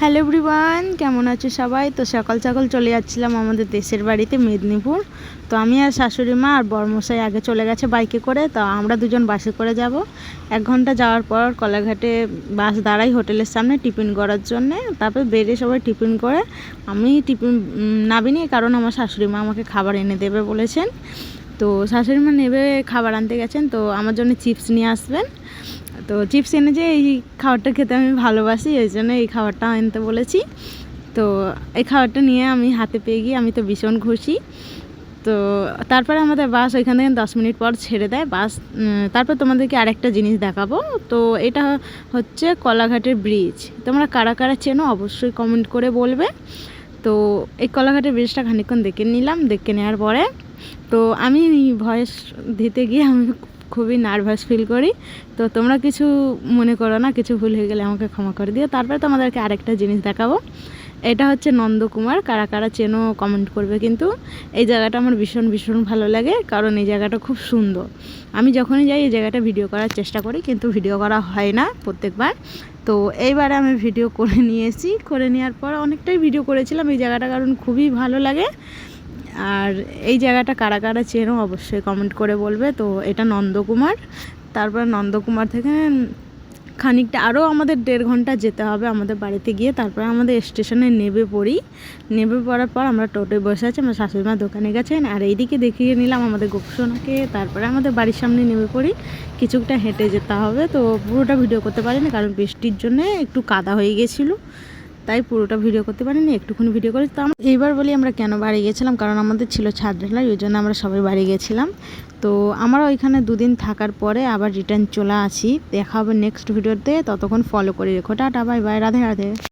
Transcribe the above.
Hello everyone, কেমন আছো সবাই? তো সকাল সকাল চলে যাচ্ছিলাম আমাদের দেশের বাড়িতে মেদিনীপুর। তো আমি আর শাশুড়ি মা আর বরমশাই আগে চলে গেছে বাইকে করে, তো আমরা দুজন বাসে করে যাব। 1 ঘন্টা যাওয়ার পর কলাঘাটে বাস দাঁড়াই হোটেলের সামনে টিফিন করার জন্যে। তারপর বেরিয়ে সবাই টিফিন করে, আমি টিফিন নাবিনি, কারণ আমার শাশুড়ি মা আমাকে খাবার এনে দেবে বলেছেন। তো শাশুড়ি মা নেবে খাবার আনতে গেছেন, তো আমার জন্য চিপস নিয়ে আসবেন। তো চিপস এনে যে এই খাবারটা খেতে আমি ভালোবাসি, এই জন্য এই খাবারটা আনতে বলেছি। তো এই খাবারটা নিয়ে আমি হাতে পেয়ে গিয়ে আমি তো ভীষণ খুশি। তো তারপরে আমাদের বাস ওইখান থেকে 10 মিনিট পর ছেড়ে দেয় বাস। তারপর তোমাদেরকে আরেকটা জিনিস দেখাবো। তো এটা হচ্ছে কলাঘাটের ব্রিজ। তোমরা কারা কারা চেনো অবশ্যই কমেন্ট করে বলবে। তো এই কলাঘাটের ব্রিজটা খানিকক্ষণ দেখে নিলাম। দেখে নেওয়ার পরে তো আমি ভয়েস দিতে গিয়ে আমি খুবই নার্ভাস ফিল করি। তো তোমরা কিছু মনে করো না, কিছু ভুল হয়ে গেলে আমাকে ক্ষমা করে দিও। তারপরে তোমাদেরকে আরেকটা জিনিস দেখাবো। এটা হচ্ছে নন্দকুমার, কারা কারা চেনো কমেন্ট করবে। কিন্তু এই জায়গাটা আমার ভীষণ ভীষণ ভালো লাগে, কারণ এই জায়গাটা খুব সুন্দর। আমি যখনই যাই এই জায়গাটা ভিডিও করার চেষ্টা করি, কিন্তু ভিডিও করা হয় না প্রত্যেকবার। তো এইবারে আমি ভিডিও করে নিয়েছি, করে নেওয়ার পর অনেকটাই ভিডিও করেছিলাম এই জায়গাটা, কারণ খুবই ভালো লাগে। আর এই জায়গাটা কারা কারা চেনো অবশ্যই কমেন্ট করে বলবে। তো এটা নন্দকুমার। তারপর নন্দকুমার থেকে খানিকটা আরও আমাদের 1.5 ঘন্টা যেতে হবে আমাদের বাড়িতে গিয়ে। তারপরে আমাদের স্টেশনে নেমে পড়ি। নেমে পড়ার পর আমরা টোটোয় বসে আছি, আমার শাশুড়িমা দোকানে গেছেন। আর এইদিকে দেখিয়ে নিলাম আমাদের গোপসোনাকে। তারপরে আমাদের বাড়ির সামনে নেমে পড়ি, কিছুটা হেঁটে যেতে হবে। তো পুরোটা ভিডিও করতে পারিনি, কারণ বৃষ্টির জন্য একটু কাদা হয়ে গেছিলো, তাই পুরোটা ভিডিও করতে পারিনি, একটুখানি ভিডিও করি। তো এইবার বলি আমরা কেন বাড়ি গেছিলাম, কারণ আমাদের ছিল ছাদ ঢালাই, ওই জন্য আমরা সবাই বাড়ি গেছিলাম। তো আমরা ওইখানে 2 দিন থাকার পরে আবার রিটার্ন চলে আসি। দেখা হবে নেক্সট ভিডিওতে, ততক্ষণ ফলো করে রেখো। Tata, bye bye, Radhe Radhe.